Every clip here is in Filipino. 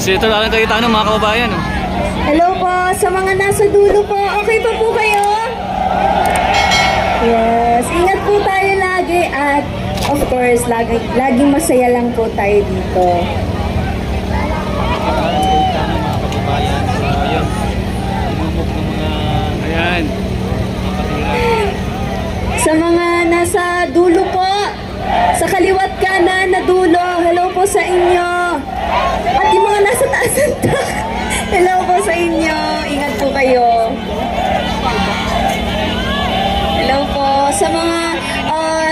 Ito lang kayo tanong mga kababayan. Oh. Hello po, sa mga nasa dulo po, okay pa po kayo? Yes, ingat po tayo lagi at of course, laging masaya lang po tayo dito. Ayan. Sa mga nasa dulo po, sa kaliwat kanan na dulo, hello po sa inyo. At yung mga nasa taas ng truck, hello po sa inyo. Ingat po kayo. Hello po. Sa mga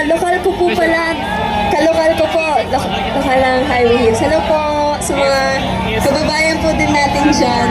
lokal ko po pala, kalokal ko po, lokalang highway hills. Hello po sa mga kababayan po din natin dyan.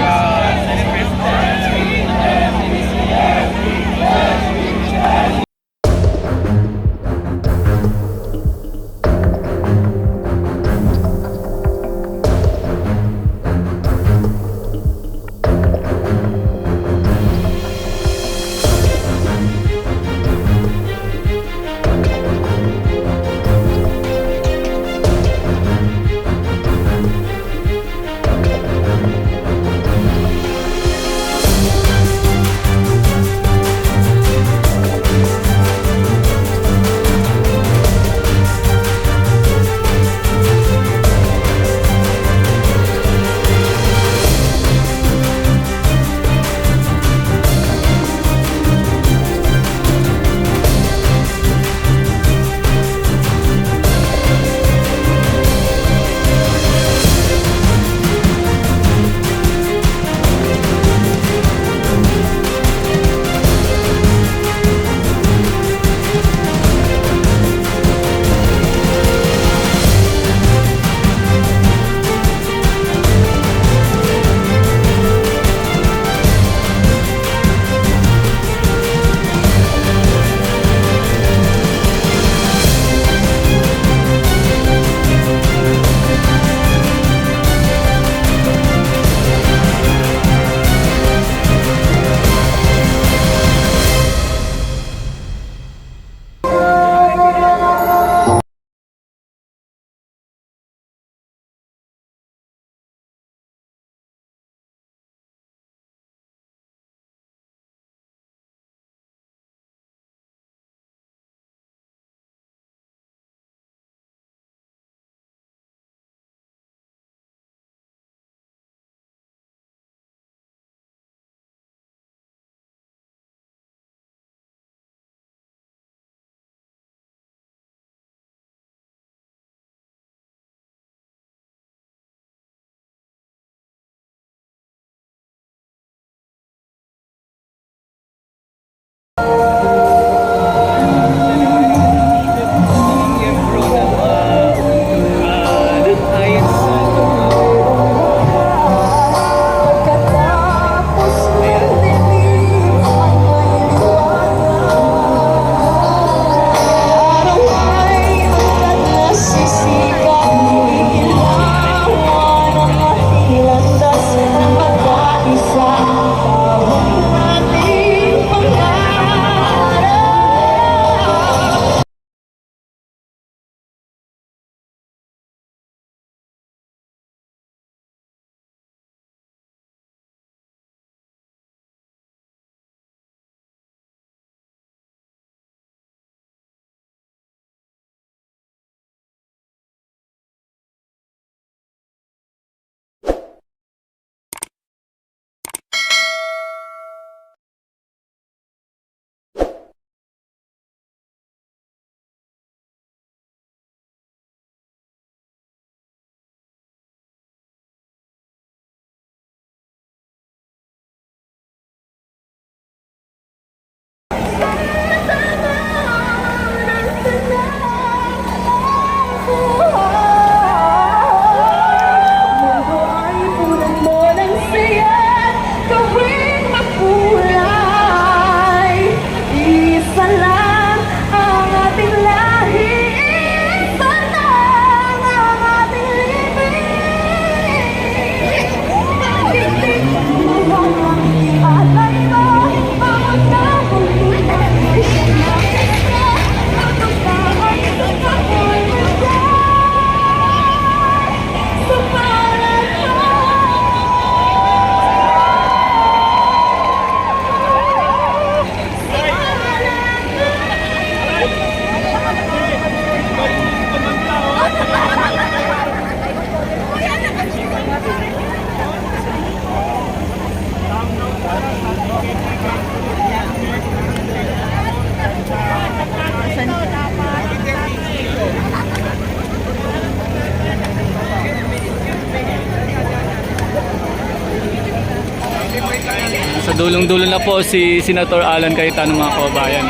Dulong-dulo na po si Senator Alan Cayetano mga kababayan.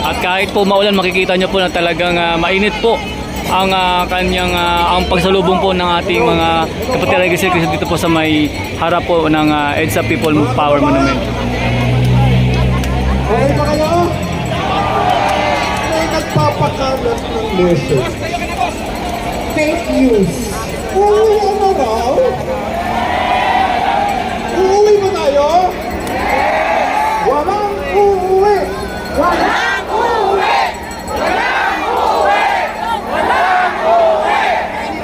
At kahit po maulan, makikita nyo po na talagang mainit po ang kanyang ang pagsalubong po ng ating mga kapatid legislators dito po sa may harap po ng EDSA People Power Monument. Okay ba kayo? May nagpapakalat ng message. Fake news. Uuwi ano raw? Uuwi ba tayo? Walang uuwi! Walang uuwi! Walang uuwi! Walang uuwi!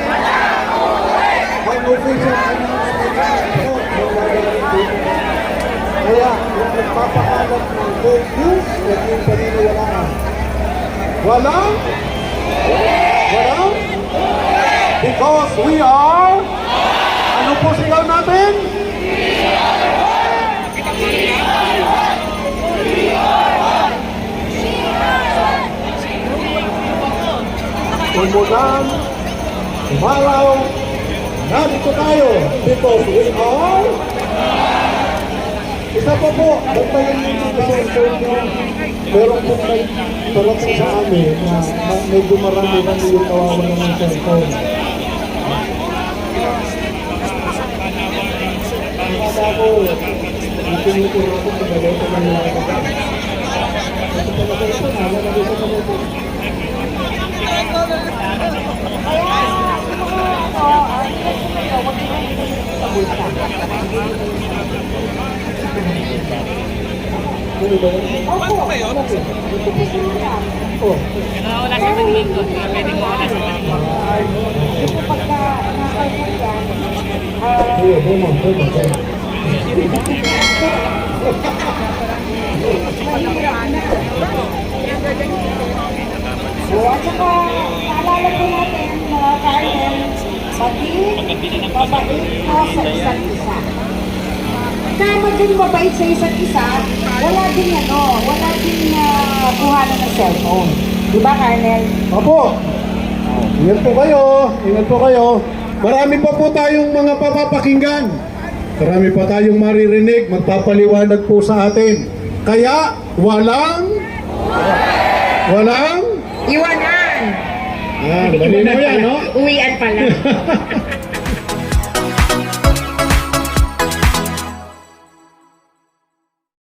Walang uuwi! May official announcement po. Kaya, yung nagpapakalat ng fake news, huwag yung paniniwalaan. Walang? Walang? Because we are? Ano po sigaw natin? Umulan, umaraw, narito tayo because we are. Isa pa po, bantayan nyo sa cellphone nyo. Meron po kayo parating sa amin na medyo marami-rami yung kawawan ng cellphone. Kaya ako, itinuturo ako sa balota ng mga kapatid. Kasi talaga ito, nalalagay sa balota. Wala siya pagiging doon. Pwede mo wala sa At saka, naalala po natin, mga Carmen, mabait ka sa isa't isa. Na maging mabait sa isa't isa, wala din wala din kuhanan ng cellphone. Di ba, Carmen? Opo. Ingat po kayo. Ingat po kayo. Marami pa po tayong mga papapakinggan. Marami pa tayong maririnig. Magpapaliwanag po sa atin. Kaya, walang Iwanan! malinaw yan, no? Uwian pala.